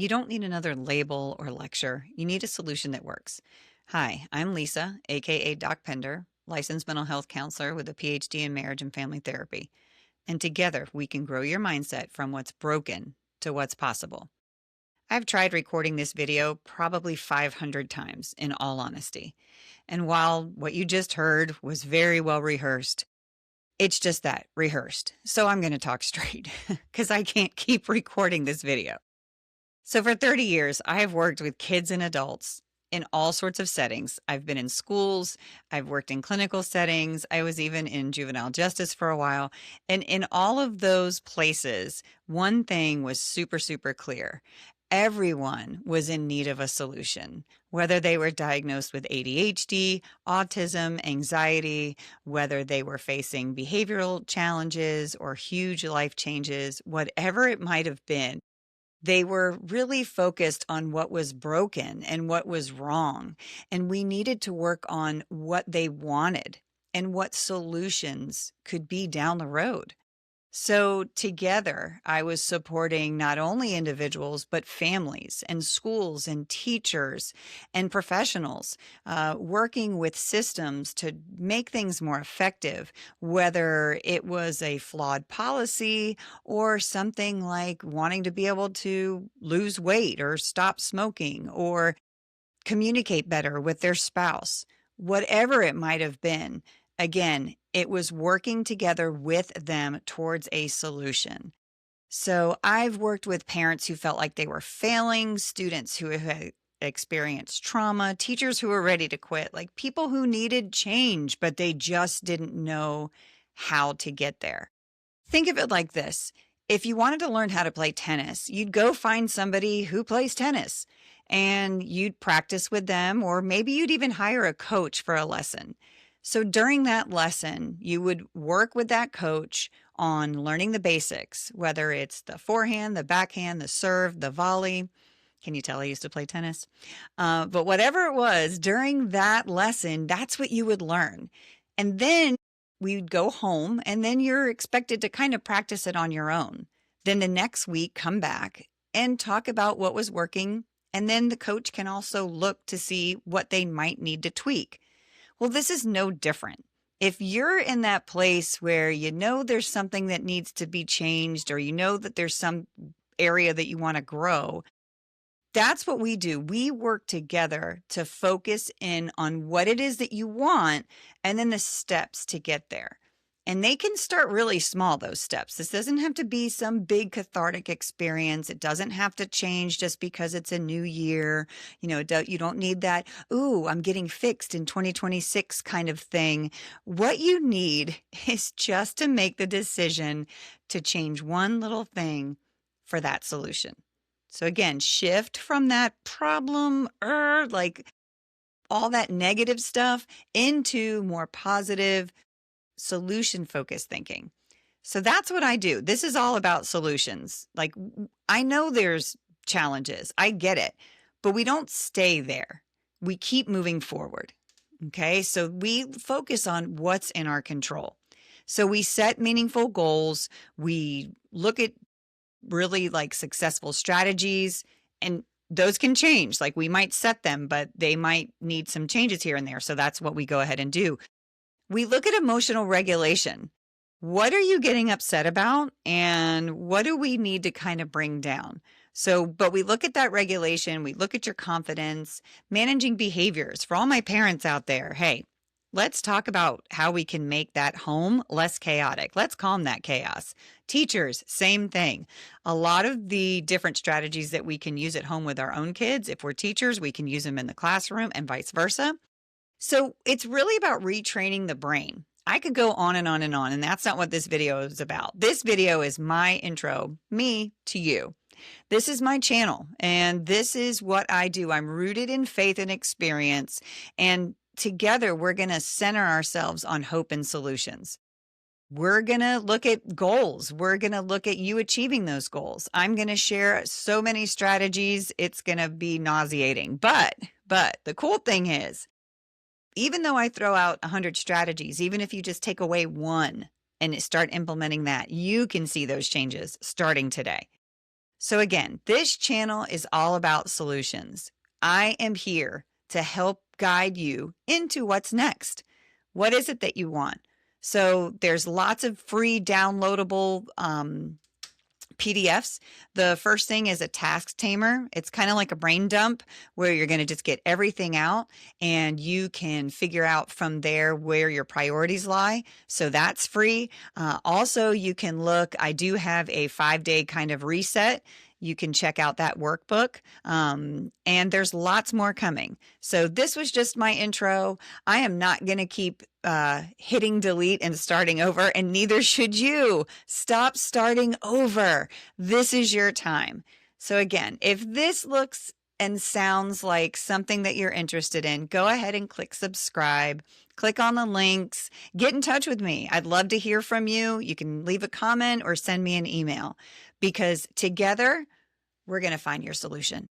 You don't need another label or lecture. You need a solution that works. Hi, I'm Lisa, aka Doc Pinder, licensed mental health counselor with a PhD in marriage and family therapy. And together we can grow your mindset from what's broken to what's possible. I've tried recording this video probably 500 times, in all honesty. And while what you just heard was very well rehearsed, it's just that, rehearsed. So I'm going to talk straight because I can't keep recording this video. So for 30 years, I have worked with kids and adults in all sorts of settings. I've been in schools, I've worked in clinical settings, I was even in juvenile justice for a while. And in all of those places, one thing was super, super clear. Everyone was in need of a solution, whether they were diagnosed with ADHD, autism, anxiety, whether they were facing behavioral challenges or huge life changes, whatever it might have been. They were really focused on what was broken and what was wrong. And we needed to work on what they wanted and what solutions could be down the road. So together, I was supporting not only individuals, but families and schools and teachers and professionals, working with systems to make things more effective, whether it was a flawed policy or something like wanting to be able to lose weight or stop smoking or communicate better with their spouse, whatever it might have been. Again, it was working together with them towards a solution. So I've worked with parents who felt like they were failing, students who had experienced trauma, teachers who were ready to quit, like people who needed change, but they just didn't know how to get there. Think of it like this. If you wanted to learn how to play tennis, you'd go find somebody who plays tennis and you'd practice with them, or maybe you'd even hire a coach for a lesson. So during that lesson, you would work with that coach on learning the basics, whether it's the forehand, the backhand, the serve, the volley. Can you tell I used to play tennis? But whatever it was, during that lesson, that's what you would learn. And then we'd go home, and then you're expected to kind of practice it on your own. Then the next week, come back and talk about what was working. And then the coach can also look to see what they might need to tweak. Well, this is no different. If you're in that place where you know there's something that needs to be changed, or you know that there's some area that you want to grow, that's what we do. We work together to focus in on what it is that you want and then the steps to get there. And they can start really small, those steps. This doesn't have to be some big cathartic experience. It doesn't have to change just because it's a new year. You don't need that, ooh, I'm getting fixed in 2026 kind of thing. What you need is just to make the decision to change one little thing for that solution. So again, shift from that problem, like all that negative stuff, into more positive, solution-focused thinking. So that's what I do. This is all about solutions. Like, I know there's challenges. I get it. But we don't stay there. We keep moving forward. Okay? So we focus on what's in our control. So we set meaningful goals. We look at really like successful strategies, and those can change. Like, we might set them, but they might need some changes here and there. So that's what we go ahead and do. We look at emotional regulation. What are you getting upset about? And what do we need to kind of bring down? So, but we look at that regulation. We look at your confidence, managing behaviors. For all my parents out there, hey, let's talk about how we can make that home less chaotic. Let's calm that chaos. Teachers, same thing. A lot of the different strategies that we can use at home with our own kids, if we're teachers, we can use them in the classroom and vice versa. So it's really about retraining the brain. I could go on and on and on, and that's not what this video is about. This video is my intro, me to you. This is my channel, and this is what I do. I'm rooted in faith and experience, and together we're going to center ourselves on hope and solutions. We're going to look at goals. We're going to look at you achieving those goals. I'm going to share so many strategies, it's going to be nauseating. But the cool thing is, even though I throw out 100 strategies, even if you just take away one and start implementing that, you can see those changes starting today. So again, this channel is all about solutions. I am here to help guide you into what's next. What is it that you want? So there's lots of free downloadable PDFs. The first thing is a task tamer. It's kind of like a brain dump where you're going to just get everything out and you can figure out from there where your priorities lie. So that's free. Also, you can look, I do have a 5-day kind of reset. You can check out that workbook. And there's lots more coming. So this was just my intro. I am not going to keep hitting delete and starting over, and neither should you. Stop starting over. This is your time. So again, if this looks and sounds like something that you're interested in, go ahead and click subscribe. Click on the links. Get in touch with me. I'd love to hear from you. You can leave a comment or send me an email, because together we're going to find your solution.